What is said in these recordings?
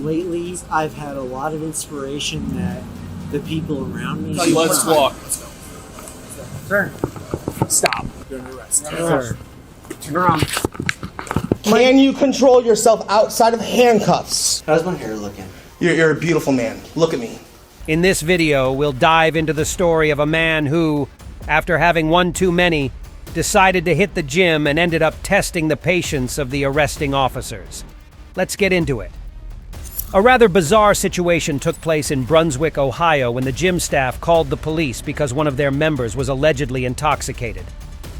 lately I've had a lot of inspiration that the people around me... Let's walk. Sir. Stop. You're under arrest. Sir. Turn around. Can you control yourself outside of handcuffs? How's my hair looking? You're a beautiful man. Look at me. In this video, we'll dive into the story of a man who, after having one too many, decided to hit the gym and ended up testing the patience of the arresting officers. Let's get into it. A rather bizarre situation took place in Brunswick, Ohio, when the gym staff called the police because one of their members was allegedly intoxicated.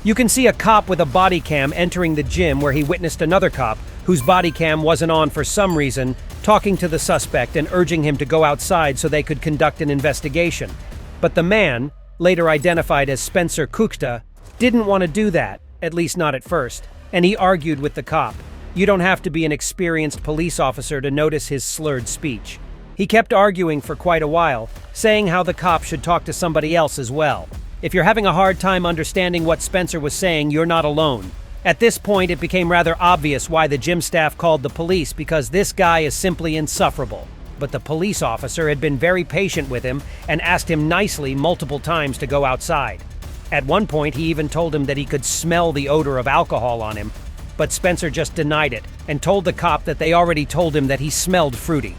You can see a cop with a body cam entering the gym where he witnessed another cop, whose body cam wasn't on for some reason, talking to the suspect and urging him to go outside so they could conduct an investigation. But the man, later identified as Spencer Kukta, didn't want to do that, at least not at first, and he argued with the cop. You don't have to be an experienced police officer to notice his slurred speech. He kept arguing for quite a while, saying how the cop should talk to somebody else as well. If you're having a hard time understanding what Spencer was saying, you're not alone. At this point, it became rather obvious why the gym staff called the police, because this guy is simply insufferable. But the police officer had been very patient with him and asked him nicely multiple times to go outside. At one point, he even told him that he could smell the odor of alcohol on him, but Spencer just denied it and told the cop that they already told him that he smelled fruity.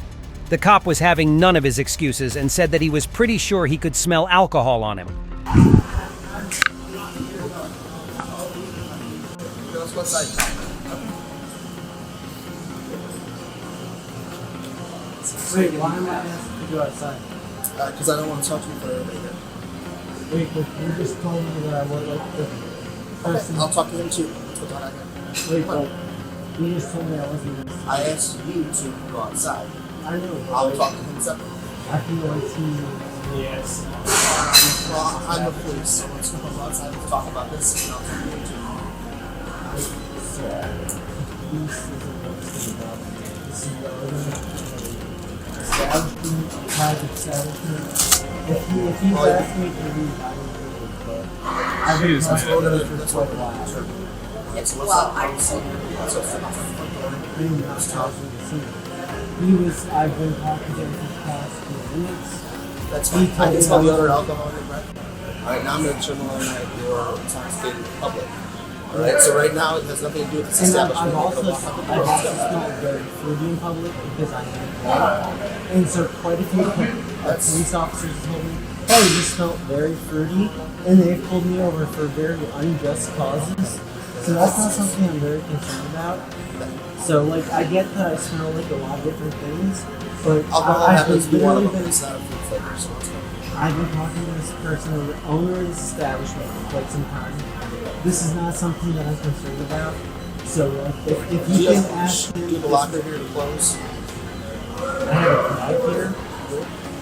The cop was having none of his excuses and said that he was pretty sure he could smell alcohol on him. Wait, why am I asked to go outside? Because I don't want to talk to you for everybody here. Wait, but you just told me that I would like the person... I'll talk to him too. That's what I got. Wait, but you just told me I wasn't... I asked you to go outside. I know. I'll talk to him separately. I feel like he... Yes. Well, I'm the police, so let's go outside and talk about this, and I'll talk to you too. Police is a about this is establishment, private establishment. If you ask me to leave, I don't leave, but I've been talking for quite a while. Yeah, so let's I've been talking to him for the past 2 minutes. That's fine. I can smell the odor of alcohol in your breath. Alright, now I'm going to determine whether or not you're intoxicated in public. Alright, so right now it has nothing to do with this establishment. I've also smelled very fruity in public because I am. And so quite a few police officers told me, hey, you smelled very fruity, and they've pulled me over for very unjust causes. So that's not something I'm very concerned about. So, like, I get that I smell like a lot of different things, but I've literally been talking to this person, the owner of this establishment, for quite some time. This is not something that I'm concerned about. So, like, if you can ask him... Do you have a locker here to close? I have a tag here.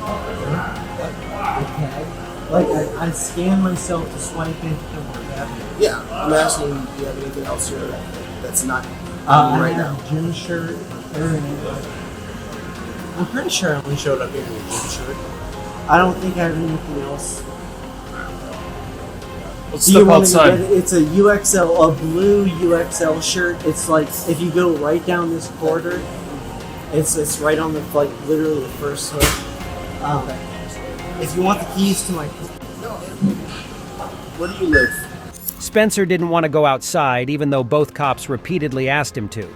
A tag. Like, I scan myself to swipe in to work at. Yeah, I'm asking, do you have anything else here that's not I right have now? a gym shirt. I'm pretty sure I only showed up here in a gym shirt. I don't think I have anything else. Let's step outside. It's a UXL, a blue UXL shirt. It's like, if you go right down this corridor, it's right on the, like, literally the first hook. If you want the keys to my... Where do you live? Spencer didn't want to go outside, even though both cops repeatedly asked him to.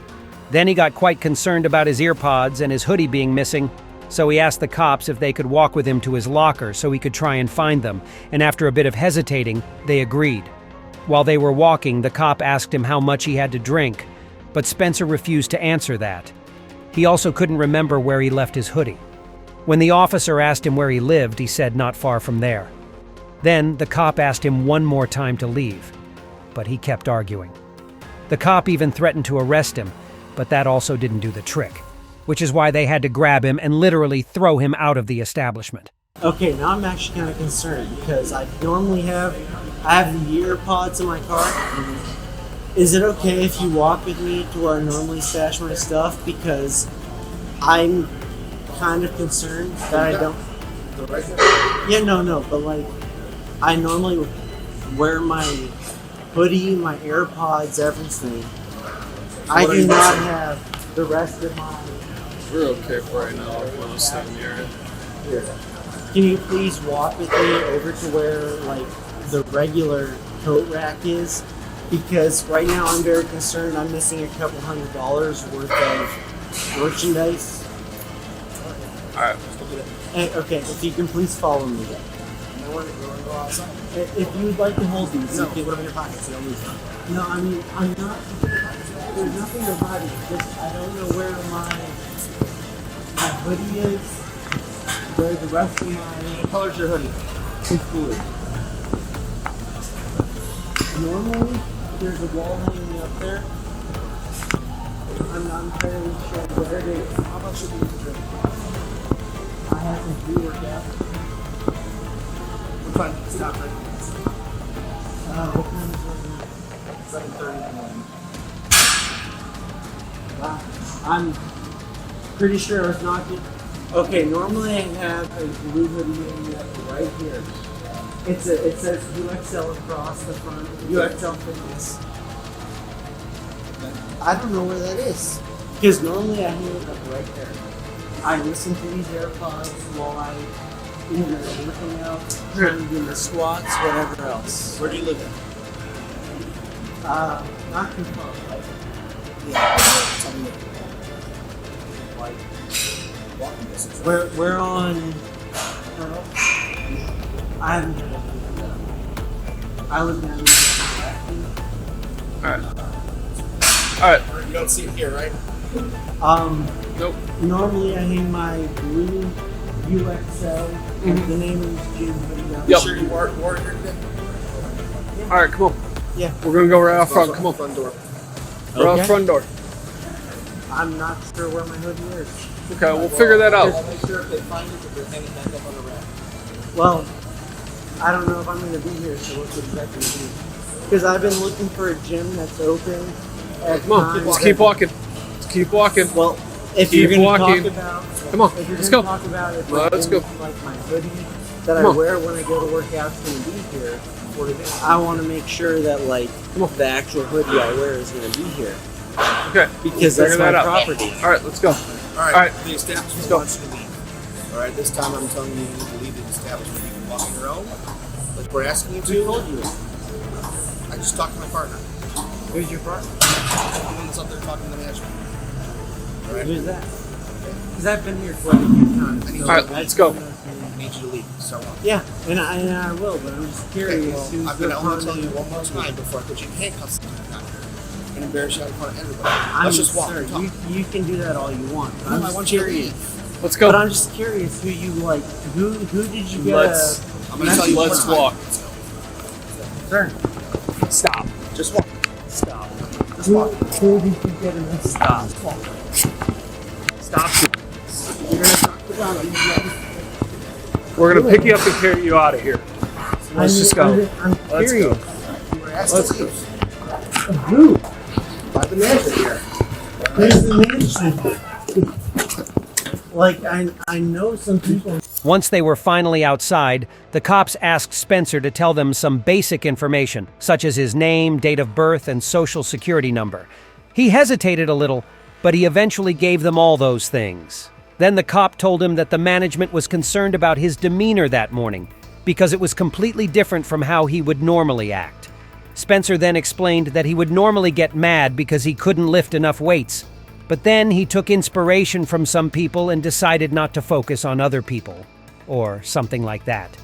Then he got quite concerned about his earpods and his hoodie being missing, so he asked the cops if they could walk with him to his locker so he could try and find them, and after a bit of hesitating, they agreed. While they were walking, the cop asked him how much he had to drink, but Spencer refused to answer that. He also couldn't remember where he left his hoodie. When the officer asked him where he lived, he said not far from there. Then, the cop asked him one more time to leave, but he kept arguing. The cop even threatened to arrest him, but that also didn't do the trick, which is why they had to grab him and literally throw him out of the establishment. Okay, now I'm actually kind of concerned because I have the ear pods in my car. Is it okay if you walk with me to where I normally stash my stuff? Because I'm kind of concerned that I don't... Yeah, no, but like, I normally wear my hoodie, my AirPods, everything. I do not have the rest of my We're okay for right now. We'll just stay in the area. Can you please walk with me over to where like the regular coat rack is? Because right now I'm very concerned. I'm missing a couple $100 worth of merchandise. All right. Okay, if you can please follow me. I want to go outside. If you would like to hold these, No, you can. put them in your pockets. You don't lose them. No, I mean I'm not. There's nothing about it. Just I don't know where my hoodie is. Where the rest of my What color's your hoodie? is blue. Normally, there's a wall hanging up there. I'm not entirely sure where it is. How much should we drink? I have to pre-workout. We're fine. Stop right What time is it now? 7:30 in the morning. Wow. I'm pretty sure it's not good. Okay, normally I have a blue hoodie right here. It says UXL across the front. UXL Fitness. I don't know where that is. Because normally I hang it up right there. I listen to these AirPods while I either working out, trying to do my squats, whatever else. Where do you live in? Not too far. Yeah. Tell me. Like walking distance. We're on. I haven't been able to do that. I live down All right. All right. You don't see it here, right? Nope. Normally I hang my blue UXL and the name of this gym video. Yep. Sure you wore it here today? All right. Come on. Yeah. We're gonna go right out front. Come on. Front door. Right out Okay. front door. I'm not sure where my hoodie is. Okay. We'll figure that out. I'll make sure if they find it that they're hanging back up on the rack. Well, I don't know if I'm going to be here, so what's exactly do? Because I've been looking for a gym that's open at Come on. times Let's that- keep walking. Let's keep walking. Well, if Keep you're going to walking. talk about, Come on. if you're Let's going go. to talk about it, Let's go. like my hoodie that Come I on. wear when I go to work out is going to be here. I want to make sure that like the actual hoodie I wear is going to be here Okay. because We'll that's figure my that out. property. All right. Let's go. All right. All right. The establishment wants you to leave. All right. This time I'm telling you you need to leave the establishment. You can walk on your own, like we're asking you to. Who told you? I just talked to my partner. Who's your partner? The one that's up there talking to the management. All right. Who's that? Because I've been here quite a few times. All So right, that's let's go. one of those things. I need you to leave. So Yeah, and I will, but I'm just curious. well, who's I'm the going to only tell partner. you one more time before I put you in handcuffs and embarrass you out in front of everybody. I'm Let's just walk sir, and talk. you can do that all you want. But No, I'm I just want you to curious. leave. Let's go. But I'm just curious who you like. Who did you get? Let's- I'm going to tell you one Let's more walk. time. Sir, Stop. Just walk. Stop. Just walk. who did you get in this? Stop. Stop. You're going to talk about it. We're gonna pick you up and carry you out of here. Let's just go. I'm Let's curious. go. You were asked Let's to go. leave Who? by the manager here. Who's the management? Like I know some people. Once they were finally outside, the cops asked Spencer to tell them some basic information, such as his name, date of birth, and social security number. He hesitated a little, but he eventually gave them all those things. Then the cop told him that the management was concerned about his demeanor that morning, because it was completely different from how he would normally act. Spencer then explained that he would normally get mad because he couldn't lift enough weights, but then he took inspiration from some people and decided not to focus on other people, or something like that.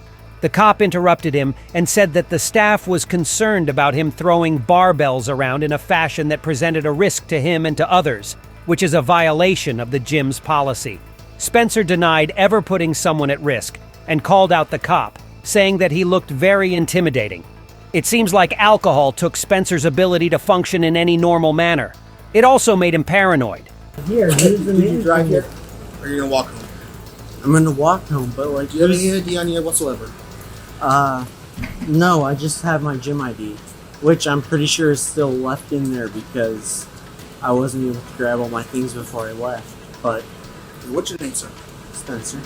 The cop interrupted him and said that the staff was concerned about him throwing barbells around in a fashion that presented a risk to him and to others, which is a violation of the gym's policy. Spencer denied ever putting someone at risk and called out the cop, saying that he looked very intimidating. It seems like alcohol took Spencer's ability to function in any normal manner. It also made him paranoid. Here, who's the Did you drive here? management? Or are you going to walk home? I'm gonna walk home, but like, Do you have any who's- ID on you whatsoever? No, I just have my gym ID, which I'm pretty sure is still left in there because I wasn't able to grab all my things before I left. But What's your name, sir? Spencer,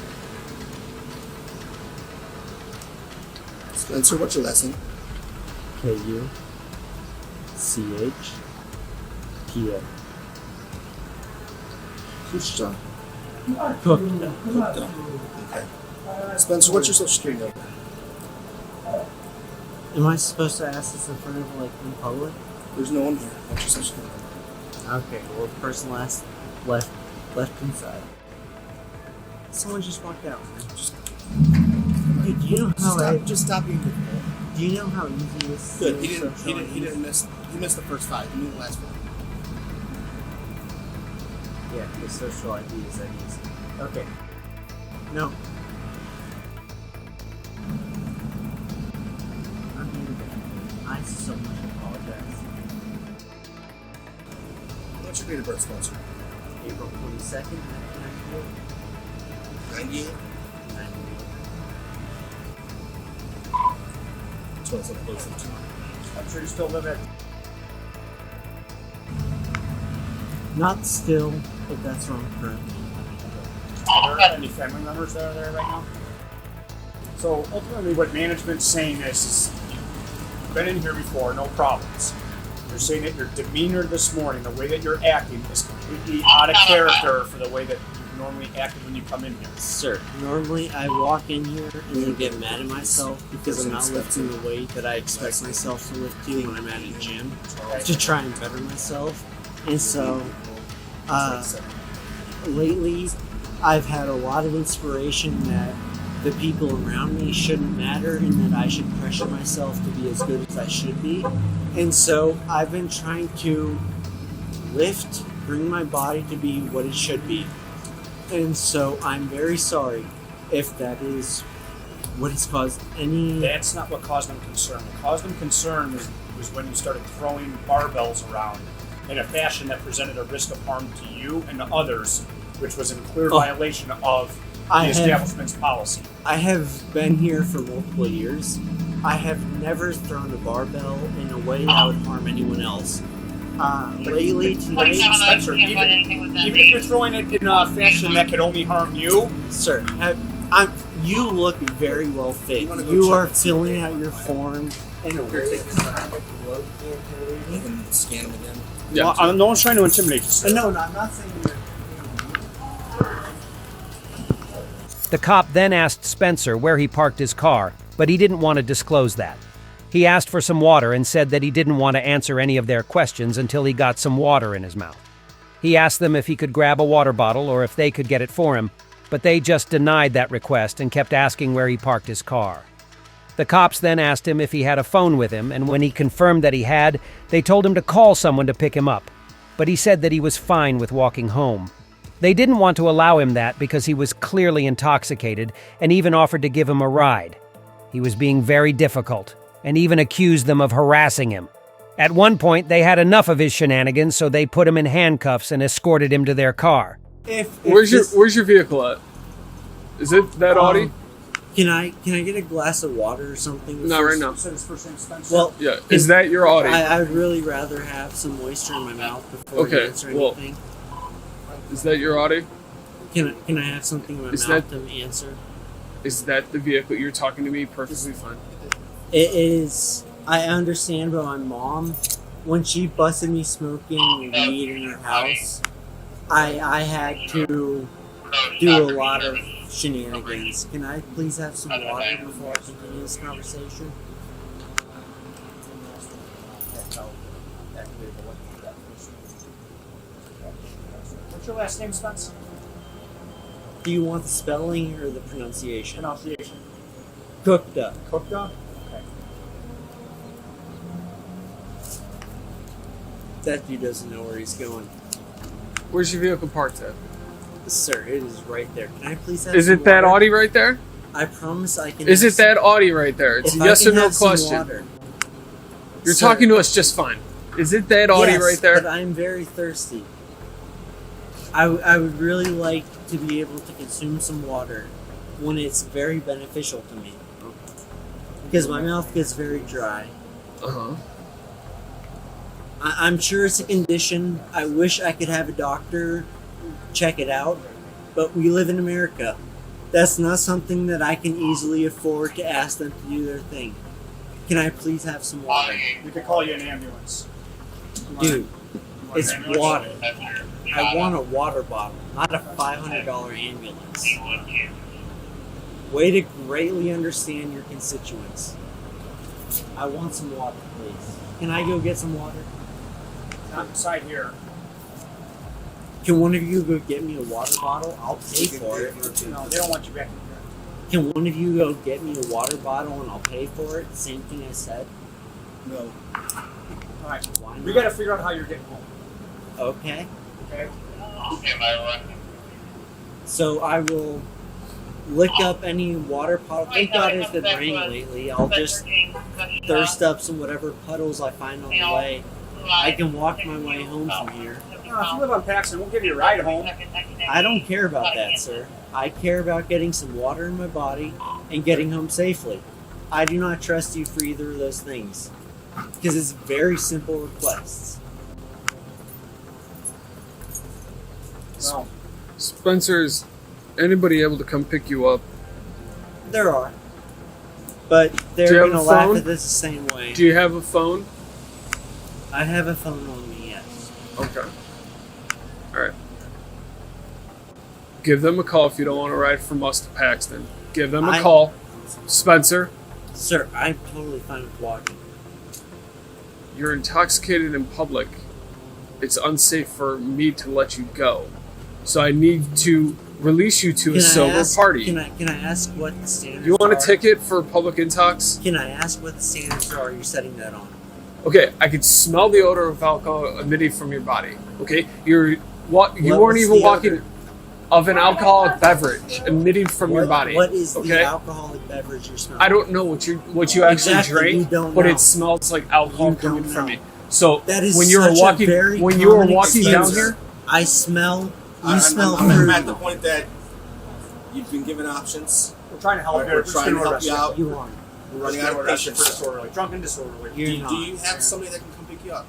Spencer, what's your last name? KUCHPA. Who's John? Cooked up. Cooked up. Okay. Spencer, what's your social security number? Am I supposed to ask this in front of, like, in public? There's no one here. What's your social security number? Okay, well, the person left inside. Someone just walked out, man. Dude, do you know how Just stop being difficult. do you know how easy this is? Good. He didn't miss. He missed the first 5. He knew the last one. Yeah, the social ID is that easy. Okay. No. I'm here today. I so much apologize. What's your date of birth, Spencer? April 22nd, 1998. 98. That's what I said close to. I'm sure you still live at. Not still, but that's where I'm currently. Are there any family members that are there right now? So ultimately, what management's saying is you've been in here before, no problems. They're saying that your demeanor this morning, the way that you're acting, is completely out of character for the way that you normally acted when you come in here. Sir, normally I walk in here and then get mad at myself because I'm not lifting the weight that I expect myself to lift to when I'm at a gym to try and better myself. And so, lately, I've had a lot of inspiration that the people around me shouldn't matter and that I should pressure myself to be as good as I should be. And so, I've been trying to bring my body to be what it should be. And so, I'm very sorry if that is what has caused any... That's not what caused them concern. What caused them concern was when you started throwing barbells around in a fashion that presented a risk of harm to you and to others, which was in clear violation of the establishment's policy. I have been here for multiple years. I have never thrown a barbell in a way that would harm anyone else. Lately, tonight... Spencer, even if you're throwing it in a fashion that could only harm you... Sir, you look very well fit. You are filling out your form in a way that You can scan them again. Yeah. Well, no one's trying to intimidate you, sir. No, I'm not saying you're... The cop then asked Spencer where he parked his car, but he didn't want to disclose that. He asked for some water and said that he didn't want to answer any of their questions until he got some water in his mouth. He asked them if he could grab a water bottle or if they could get it for him, but they just denied that request and kept asking where he parked his car. The cops then asked him if he had a phone with him, and when he confirmed that he had, they told him to call someone to pick him up. But he said that he was fine with walking home. They didn't want to allow him that because he was clearly intoxicated and even offered to give him a ride. He was being very difficult and even accused them of harassing him. At one point, they had enough of his shenanigans, so they put him in handcuffs and escorted him to their car. Where's your vehicle at? Is it that Audi? Can I get a glass of water or something? No, right now. Well, Yeah, is that your Audi? I would really rather have some moisture in my mouth before you answer anything. Is that your Audi? Can I have something in my mouth to answer? Is that the vehicle you're talking to me? Perfectly fine. It is. I understand, but my mom, when she busted me smoking weed in her house, I had to do a lot of shenanigans. Can I please have some water before I continue this conversation? What's your last name, Spence? Do you want the spelling or the pronunciation? Pronunciation. Cooked up. Cooked up? Okay. That dude doesn't know where he's going. Where's your vehicle parked at? Sir, it is right there. Can I please have Is some it that water? Audi right there? I promise I can. Is have it that Audi right there? It's a yes or no question. You're Sir. talking to us just fine. Is it that Audi Yes, right there? But I'm very thirsty. I would really like to be able to consume some water when it's very beneficial to me. Because my mouth gets very dry. Uh-huh. I'm sure it's a condition. I wish I could have a doctor check it out. But we live in America. That's not something that I can easily afford to ask them to do their thing. Can I please have some water? We could call you an ambulance. Dude, it's water. I want a water bottle, not a $500 ambulance. Way to greatly understand your constituents. I want some water, please. Can I go get some water? Not inside here. Can one of you go get me a water bottle? I'll pay for it. No, they don't want you back in here. Can one of you go get me a water bottle and I'll pay for it? Same thing I said. No. All right. Why We not? got to figure out how you're getting home. Okay. Okay. So I will lick up any water bottle. Thank God it's been raining lately. I'll just thirst up some whatever puddles I find on the way. I can walk my way home from here. If you live on Paxton, we'll give you a ride home. I don't care about that, sir. I care about getting some water in my body and getting home safely. I do not trust you for either of those things. Because it's very simple requests. No. Spencer, is anybody able to come pick you up? There are. But Do they're you have going to a laugh phone? at this the same way. Do you have a phone? I have a phone on me, yes. Okay. Alright. Give them a call if you don't want to ride from us to Paxton. Give them a call. Spencer, Sir, I'm totally fine with walking. you're intoxicated in public. It's unsafe for me to let you go. So I need to release you to a sober party. Can I ask what the standards You want are? a ticket for public intox? Can I ask what the standards are you're setting that on? Okay, I could smell the odor of alcohol emitting from your body. Okay, you What weren't was even the walking odor? of an alcoholic beverage emitting from your body. What is the okay? alcoholic beverage you're smelling? I don't know what you actually Exactly, drank, you don't but know. it smells like alcohol You coming don't from know. you. So That is when you were such a walking, very when you were common walking down excuse. here, I smell. You I'm smell at the fruit. point that you've been given options. We're trying to help you. We're just trying to gonna help arrest you out. You are. We're We're running gonna out of arrest you patience. for disorderly, drunk and disorderly. You're Do not. you have somebody that can come pick you up?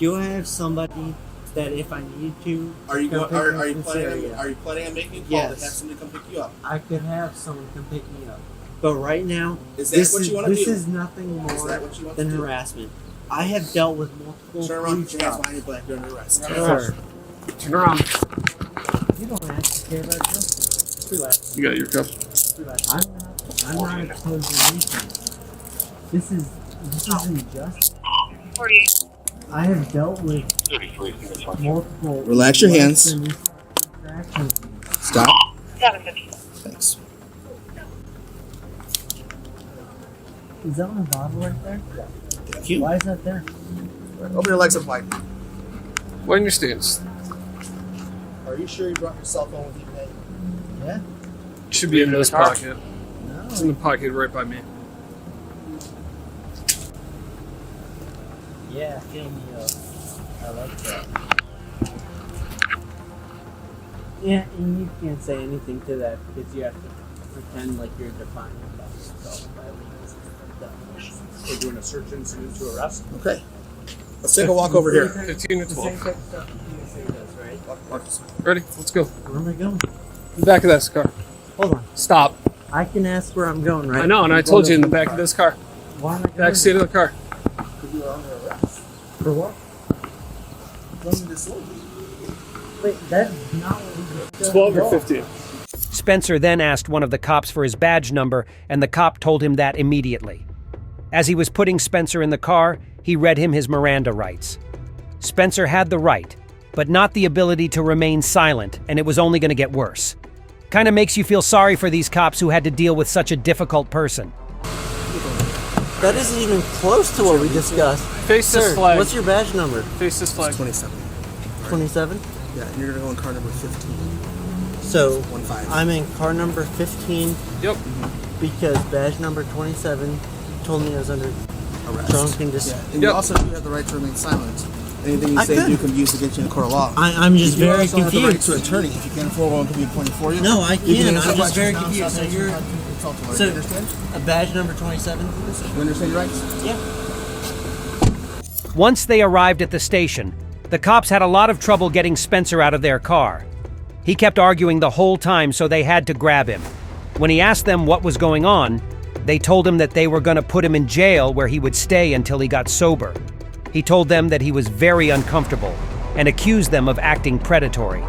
Do I have somebody that if I need to? Are you come go, pick me are up you in this planning area? are you planning on making a call Yes. to have somebody come pick you up? I could have someone come pick me up, but right now, Is that this what is you want to this do? is nothing Is more that what you want than to do? harassment. I have dealt with multiple Turn around, police put your hands stops. behind your back, you're under arrest. Sir, turn around. you don't actually care about yourself. Relax. You got your cup. Relax. I'm not opposing anything. This isn't just. 48. I have dealt with multiple. Relax your hands. infractions. Stop. 750. Thanks. Is that on the bottle right there? Thank you. Why is that there? Open your legs up wide. Widen your stance. Are you sure you brought your cell phone with you today? Yeah. It should be in this car? pocket. It's in the pocket right by me. Yeah, fill me up. I like that. Yeah, and you can't say anything to that because you have to pretend like you're defining about yourself. We're doing a search incident to arrest. Okay. Let's take a walk over here. 15 to The same 12. type of stuff the TSA does, right? Ready? Let's go. Where am I going? The back of this car. Hold on. Stop. I can ask where I'm going, right? I know, and I told you in the back of this car. Why am I going Back seat of the car. You are under arrest. For what? From disorder. Wait, that's not what we did. 12 or 15. Spencer then asked one of the cops for his badge number, and the cop told him that immediately. As he was putting Spencer in the car, he read him his Miranda rights. Spencer had the right, but not the ability to remain silent, and it was only going to get worse. Kind of makes you feel sorry for these cops who had to deal with such a difficult person. That isn't even close to what we discussed. Face this Sir, flag. what's your badge number? Face this flag. 27. 27? Yeah, and you're gonna go in car number 15. So, 15. I'm in car number 15 Yep. because badge number 27 told me I was under Arrest. drunk and just. Yeah, and you also do have the right to remain silent. Anything you I say could. you can be used against you in court of law. I'm just You very also have the right confused. to attorney. If you can't afford one, can be appointed for you. No, I You can't. answer I'm just very questions now, confused. So stop you're answering questions, consult a lawyer. so You understand? a badge number 27? You understand your rights? Yeah. Once they arrived at the station, the cops had a lot of trouble getting Spencer out of their car. He kept arguing the whole time, so they had to grab him. When he asked them what was going on, they told him that they were going to put him in jail where he would stay until he got sober. He told them that he was very uncomfortable, and accused them of acting predatory.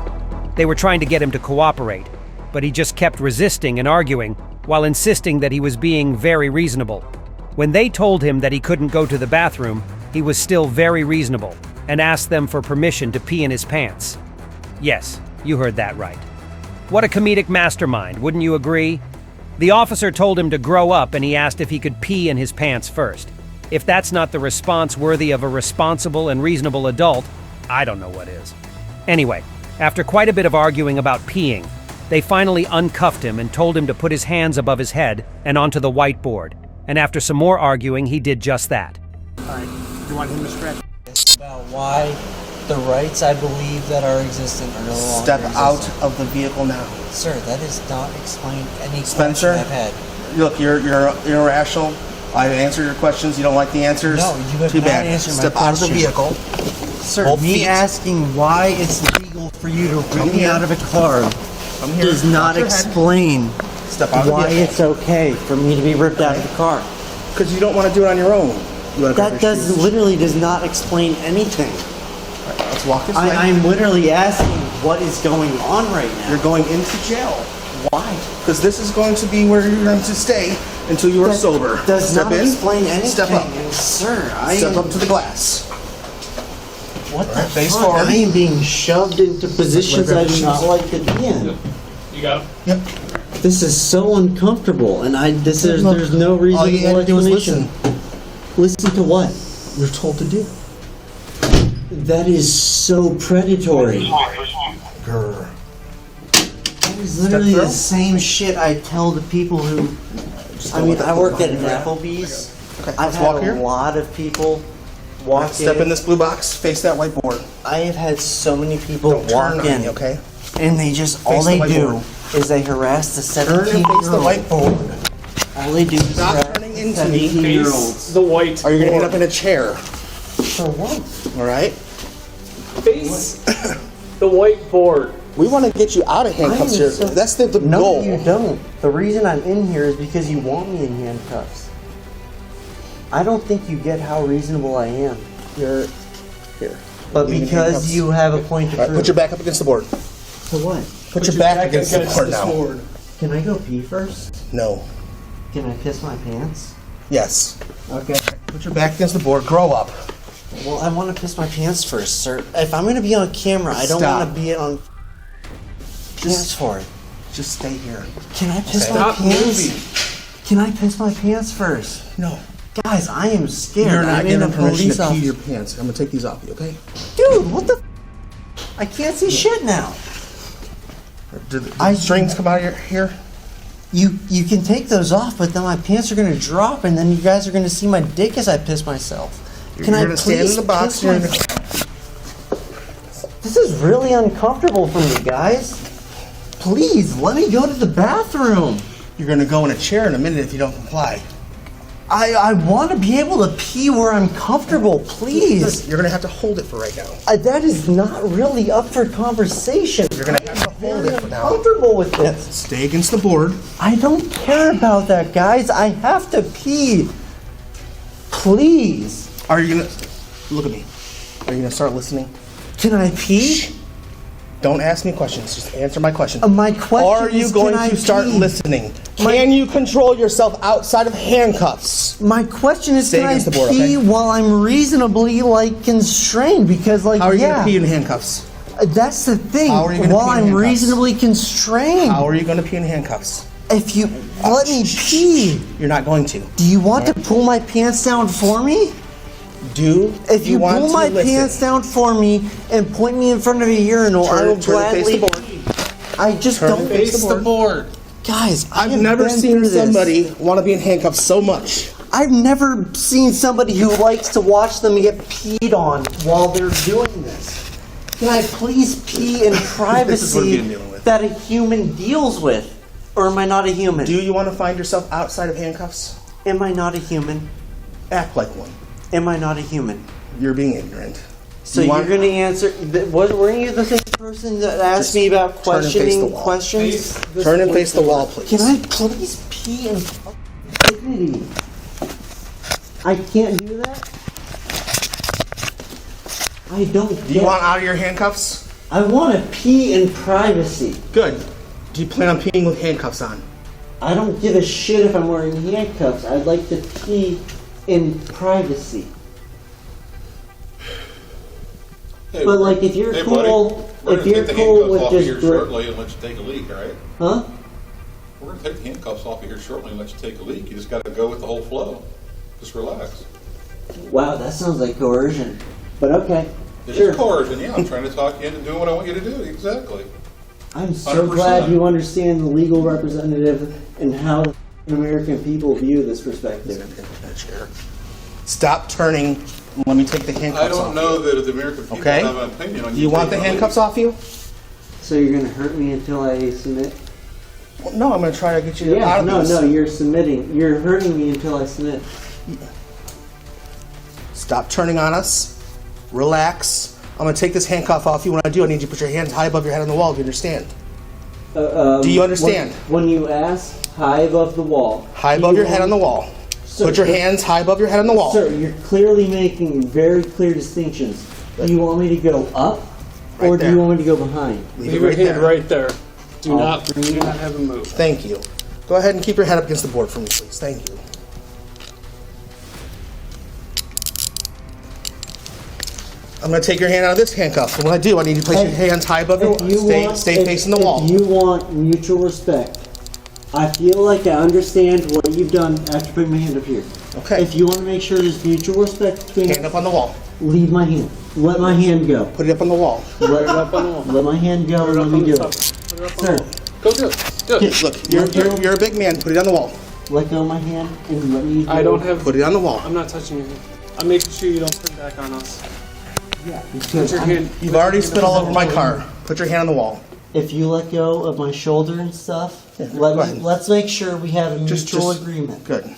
They were trying to get him to cooperate, but he just kept resisting and arguing while insisting that he was being very reasonable. When they told him that he couldn't go to the bathroom, he was still very reasonable and asked them for permission to pee in his pants. Yes, you heard that right. What a comedic mastermind, wouldn't you agree? The officer told him to grow up and he asked if he could pee in his pants first. If that's not the response worthy of a responsible and reasonable adult, I don't know what is. Anyway, after quite a bit of arguing about peeing, they finally uncuffed him and told him to put his hands above his head and onto the whiteboard. And after some more arguing, he did just that. Alright, do you want him to stretch? About why the rights I believe that are existent are no longer Step out existent. of the vehicle now. Sir, that is not explained any Spencer? question I've had. Look, you're irrational. I answer your questions. You don't like the answers. No, you have Too not bad. answered my Step out of the question. vehicle. Sir, Both me feet. asking why it's legal for you to Come rip me here. out of a car Come here. does not Watch your head. explain Step out of the why vehicle. it's okay for me to be ripped out of the car. Because you don't want to do it on your own. You have That other shoes. literally does not explain anything. All right, let's walk this way. I'm literally asking what is going on right now. You're going into jail. Why? Because this is going to be where you're going to stay until you are That sober. Does Step not in. explain anything. Step up. Sir, Step up to the glass. What the face fuck? forward. I am being shoved into positions I do not like to be in. You got him? Yep. This is so uncomfortable, and there's no All reasonable you had to do was explanation. listen. Listen to what? You're told to do. That is so predatory. Grr. That is literally Step the through. same shit I tell the people who. I mean, I work at an Applebee's. Okay, I've let's had walk a here. lot of people walk Step in this blue box. Face that whiteboard. I have had so many people Don't turn walk on in, me, okay? and they just all Face the they do whiteboard. is they harass the Turn and face the 17-year-old. whiteboard. All they do is Stop harass turning into me. 17-year-olds. The white. Or you're going to end up in a chair. For what? All right? Face the whiteboard. We want to get you out of handcuffs here. so- That's the No, goal. you don't. The reason I'm in here is because you want me in handcuffs. I don't think you get how reasonable I am. You're here. But You in because handcuffs. you have a point to All right, prove. put your back up against the board. To what? Put your back against the board now. Can I go pee first? No. Can I piss my pants? Yes. Okay. Put your back against the board. Grow up. Well, I want to piss my pants first, sir. If I'm going to be on camera, I don't Stop. want to be on pants for it. Just stay here. Can I piss Okay. my Stop pants? moving. Can I piss my pants first? No. Guys, I am scared. You're not I'm in a given permission police to pee officer. your pants. I'm going to take these off you, okay? Dude, what the? I can't see shit now. Did the strings come out of your hair? You can take those off, but then my pants are gonna drop, and then you guys are gonna see my dick as I piss myself. Can You're I going to stand please in the box. piss You're my- gonna... This is really uncomfortable for me, guys. Please let me go to the bathroom. You're going to go in a chair in a minute if you don't comply. I want to be able to pee where I'm comfortable, please. You're going to have to hold it for right now. That is not really up for conversation. You're going to have to hold it for now. Comfortable with this. Stay against the board. I don't care about that, guys. I have to pee. Please. Are you going to... Look at me. Are you going to start listening? Can I pee? Don't ask me questions. Just answer my question. My question Are you is, going can I to start pee? listening? Can you control yourself outside of handcuffs? My question is, Stay can I against the board, pee okay? while I'm reasonably, constrained? Because, How are you yeah, going to pee in handcuffs? that's the thing. How are you gonna While pee in I'm handcuffs? reasonably constrained. How are you going to pee in handcuffs? If you let me pee, You're not going to. do you want to pull my pants down for me? Do If you want pull to my listen? pants down for me and point me in front of a urinal, I will Turn and face gladly. the board. I just Turn don't. and face the board. Guys, I I've have never been seen through this. somebody want to be in handcuffs so much. I've never seen somebody who likes to watch them get peed on while they're doing this. Can I please pee in This is what privacy we've been dealing with. that a human deals with? Or am I not a human? Do you want to find yourself outside of handcuffs? Am I not a human? Act like one. Am I not a human? You're being ignorant. So You you're want- going to answer. Weren't you the same person that asked me about turn and face the questioning wall. questions? Turn and face the wall, please. Can I please pee in dignity? I can't do that? I don't. Do you want out of your handcuffs? I want to pee in privacy. Good. Do you plan on peeing with handcuffs on? I don't give a shit if I'm wearing handcuffs. I'd like to pee in privacy. Hey, But like, if you're hey, cool, buddy, if you're cool with We're going to take the handcuffs off of here just shortly and let you take a leak, all right? huh? We're going to take the handcuffs off of here shortly and let you take a leak. You just got to go with the whole flow. Just relax. Wow, that sounds like coercion. But okay, It sure. is coercion, yeah. I'm trying to talk you into doing what I want you to do. Exactly. I'm so 100%. glad you understand the legal representative and how the American people view this perspective. Stop turning. Let me take the handcuffs I don't off know you. that the American people Okay. have an opinion on Do you want the taking a handcuffs leak. off you? So you're gonna hurt me until I submit? Well, no, I'm going to try to get you Yeah, out of no, this. no, you're submitting. You're hurting me until I submit. Stop turning on us. Relax. I'm going to take this handcuff off you. When I do, I need you to put your hands high above your head on the wall. Do you understand? Do you understand? When you ask high above the wall. High do above you your head on want- the wall. Sir, Put your hands high above your head on the wall. Sir, you're clearly making very clear distinctions. Do you want me to go up, or Right do there. you want me to go behind? Leave Leave it your right hand there. right there. Do I'll not bring it. have him move. Thank you. Go ahead and keep your head up against the board for me, please. Thank you. I'm going to take your hand out of this handcuff. And when I do, I need you to place your hands high above your If you wall. want- Stay if- facing the wall. If you want mutual respect, I feel like I understand what you've done after putting my hand up here. Okay. If you want to make sure there's mutual respect between Hand up on the wall. leave my hand. Let my hand go. Put it up on the wall. Let my hand go and let me do it. Sir, Go do it. Do it. Look, you're a big man. Put it on the wall. let go of my hand and let me do I don't have. Put it on the wall. I'm not touching your hand. I'm making sure you don't turn back on us. Yeah, Put because your hand. You've already spit all over my car. Put your hand on the wall. if you let go of my shoulder and stuff, Yeah, go ahead. let's make sure we have a Just- mutual just- agreement. Good.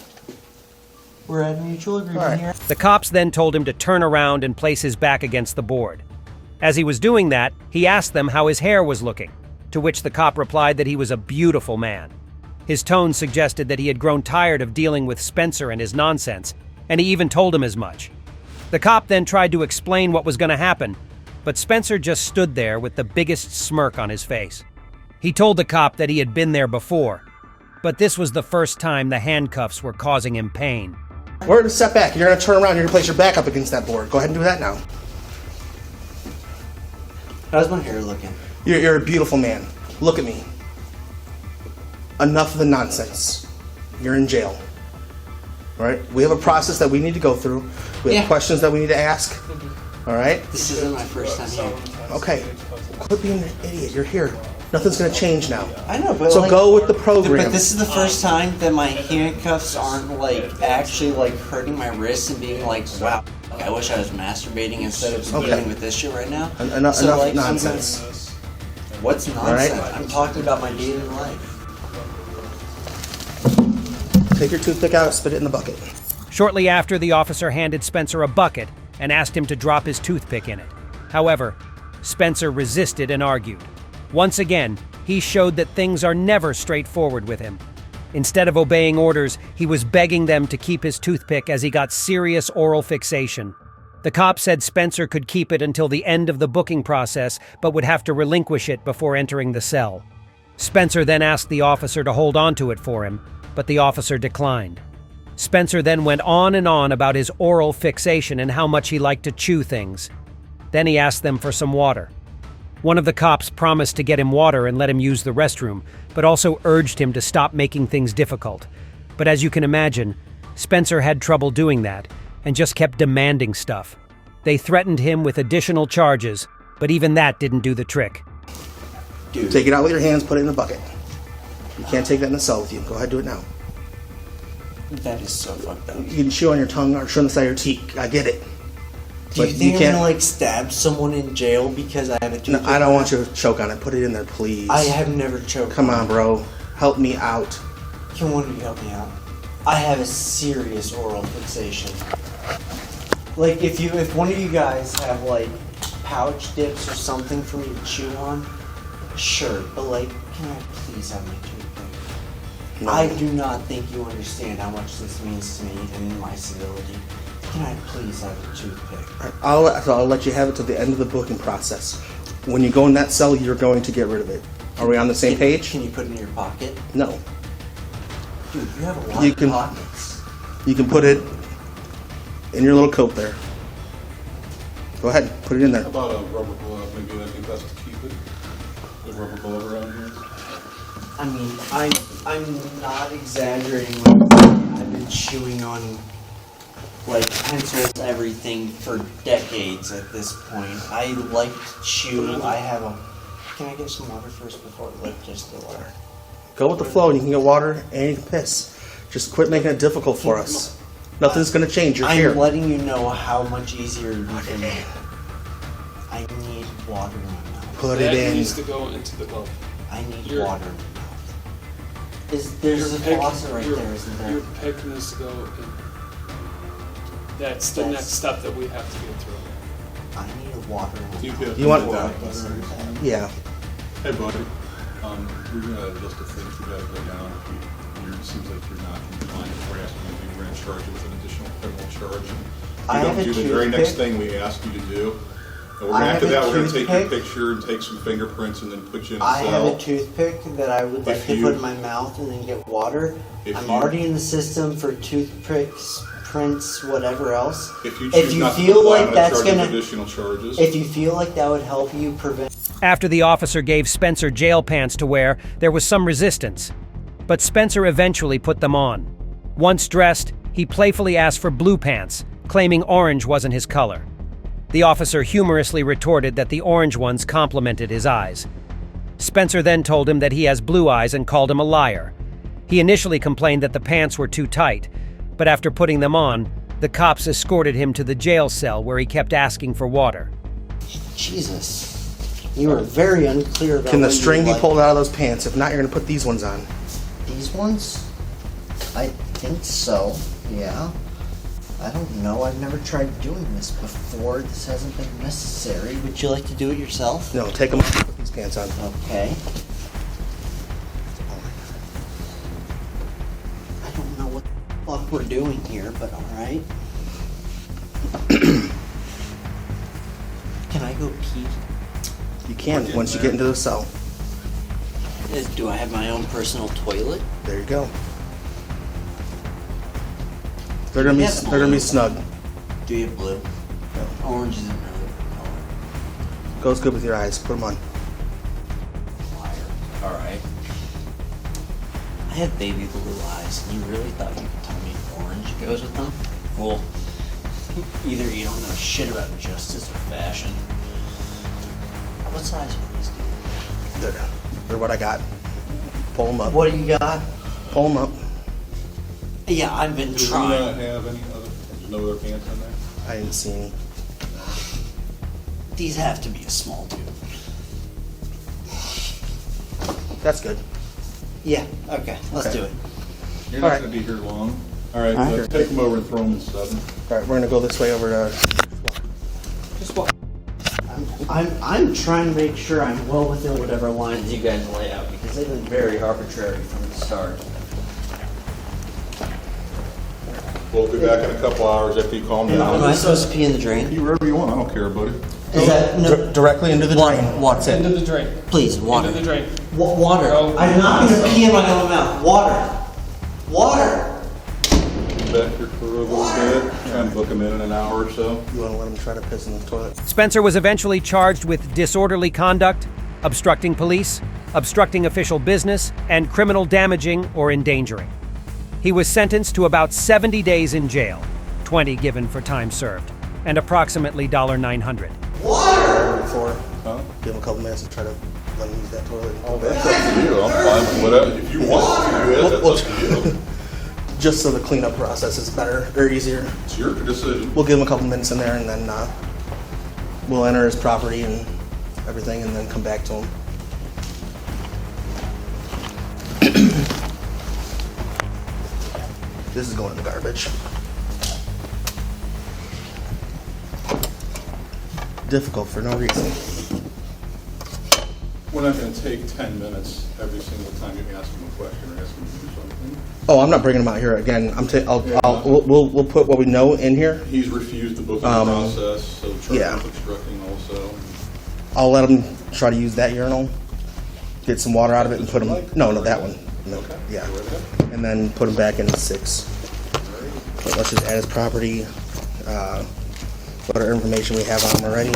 We're at a mutual agreement All right. here. The cops then told him to turn around and place his back against the board. As he was doing that, he asked them how his hair was looking, to which the cop replied that he was a beautiful man. His tone suggested that he had grown tired of dealing with Spencer and his nonsense, and he even told him as much. The cop then tried to explain what was going to happen, but Spencer just stood there with the biggest smirk on his face. He told the cop that he had been there before, but this was the first time the handcuffs were causing him pain. We're going to step back. You're going to turn around. You're going to place your back up against that board. Go ahead and do that now. How's my hair looking? You're a beautiful man. Look at me. Enough of the nonsense. You're in jail. All right? We have a process that we need to go through. We have Yeah. questions that we need to ask. All right? This isn't my first time here. Okay. Quit being an idiot. You're here. Nothing's going to change now. I know, but So like, go with the program. But this is the first time that my handcuffs aren't like actually like hurting my wrists and being like, wow, I wish I was masturbating instead of Okay. dealing with this shit right now. Enough So, like, I'm nonsense. What's right. nonsense? I'm talking about my daily life. Take your toothpick out, spit it in the bucket. Shortly after, the officer handed Spencer a bucket and asked him to drop his toothpick in it. However, Spencer resisted and argued. Once again, he showed that things are never straightforward with him. Instead of obeying orders, he was begging them to keep his toothpick as he got serious oral fixation. The cop said Spencer could keep it until the end of the booking process, but would have to relinquish it before entering the cell. Spencer then asked the officer to hold on to it for him, but the officer declined. Spencer then went on and on about his oral fixation and how much he liked to chew things. Then he asked them for some water. One of the cops promised to get him water and let him use the restroom, but also urged him to stop making things difficult. But as you can imagine, Spencer had trouble doing that and just kept demanding stuff. They threatened him with additional charges, but even that didn't do the trick. Dude, Take it out with your hands, put it in the bucket. You can't take that in the cell with you. Go ahead, do it now. that is so fucked up. You can chew on your tongue or chew on the side of your teeth. I get it. Do you But think you I'm can't- gonna like stab someone in jail because I have a No, toothpick? I don't want you to choke on it. Put it in there, please. I have never choked. Come on, bro. Help me out. Can one of you help me out? I have a serious oral fixation. Like if one of you guys have like pouch dips or something for me to chew on, sure. But like, can I please have my toothpick? No. I do not think you understand how much this means to me and my civility. Can I please have a toothpick? I'll let you have it till the end of the booking process. When you go in that cell, you're going to get rid of it. Are we on the same page? Can you put it in your pocket? No. Dude, you have a lot You of can- pockets. You can put it in your little coat there. Go ahead, put it in there. How about a rubber glove? Maybe I think that's to keep it. The rubber glove around here. I mean, I'm not exaggerating when I say I've been chewing on like pencils, everything for decades at this point. I like to chew. I have a. Can I get some water first before just the water? Go with the flow, and you can get water and you can piss. Just quit making it difficult for us. Nothing's going to change. You're here. I'm letting you know how much easier it would be for me. I need water in my mouth. Put That it in. needs to go into the glove. I need Your- water in my mouth. There's a faucet right there, isn't there? Your pick needs to go in. That's the next step that we have to get through. I need water in my You mouth. could- You want- before I piss in bed. Yeah. Hey, buddy. We're gonna have a list of things we gotta go down. It seems like you're not compliant. We're asking you to do. We're gonna charge you with an additional criminal charge. If I you have don't a do the very next toothpick. thing we ask you to do. And I have after a that, we're gonna take your toothpick. picture and take some fingerprints and then put you in a I have a cell. toothpick that I would like If to you- put in my mouth and then get water. If I'm you- already in the system for toothpicks, prints, whatever else. If you if choose you not to feel comply, like I'm gonna that's charge you gonna- additional charges. If you feel like that would help you prevent. After the officer gave Spencer jail pants to wear, there was some resistance. But Spencer eventually put them on. Once dressed, he playfully asked for blue pants, claiming orange wasn't his color. The officer humorously retorted that the orange ones complemented his eyes. Spencer then told him that he has blue eyes and called him a liar. He initially complained that the pants were too tight, but after putting them on, the cops escorted him to the jail cell where he kept asking for water. Jesus. You were very unclear about Can the what you string be like. pulled out of those pants? If not, you're going to put these ones on. These ones? I think so, yeah. I don't know. I've never tried doing this before. This hasn't been necessary. Would you like to do it yourself? No, take them off. Put these pants on. Okay. I don't know what the fuck we're doing here, but alright. Can I go pee? You can once you get into the cell. Do I have my own personal toilet? There you go. They're gonna be snug. Do you have blue? Orange isn't really a color. Goes good with your eyes. Put them on. Liar. Alright. I have baby blue eyes, and you really thought you could tell me orange goes with them? Well, either you don't know shit about justice or fashion. What size are these, dude? They're what I got. Pull them up. What do you got? Pull them up. Yeah, I've been Do we trying. not have any other, there's no other pants in there? I didn't see any. These have to be a small dude. That's good. Yeah, okay, let's Okay. do it. You're All not right. gonna be here long. All right, All right. let's take them over and throw them in 7. All right, we're gonna go this way over to. Just walk. I'm trying to make sure I'm well within whatever lines you guys lay out, because they've been very arbitrary from the start. We'll be back in a couple hours after you calm Am I down. supposed to pee in the drain? You wherever you want, I don't care, buddy. Is that no? Directly into the Water, drain. water. Into the drain. Please, water. Into the drain. Water. No. I'm not gonna pee in my own mouth. Water. Water. Back here for a little bit, try and book them in an hour or so. You want to let them try to piss in the toilet? Spencer was eventually charged with disorderly conduct, obstructing police, obstructing official business, and criminal damaging or endangering. He was sentenced to about 70 days in jail, 20 given for time served, and approximately $900. Before, Huh? give them a couple minutes and try to let them use that toilet. Oh, that's up to you. I'm fine with whatever. If you want to do it, that's up to you. Just so the cleanup process is better or easier. It's your decision. We'll give him a couple minutes in there and then we'll enter his property and everything and then come back to him. This is going in the garbage. Difficult for no reason. We're not gonna take 10 minutes every single time you ask them a question or ask him to do something. Oh, I'm not bringing him out here again. We'll put what we know in here. He's refused the booking process, so charged yeah. with obstructing also. I'll let him try to use that urinal, get some water out of it, and put him. No, that one. No, Okay. yeah, and then put him back in 6. But let's just add his property. What our information we have on him already.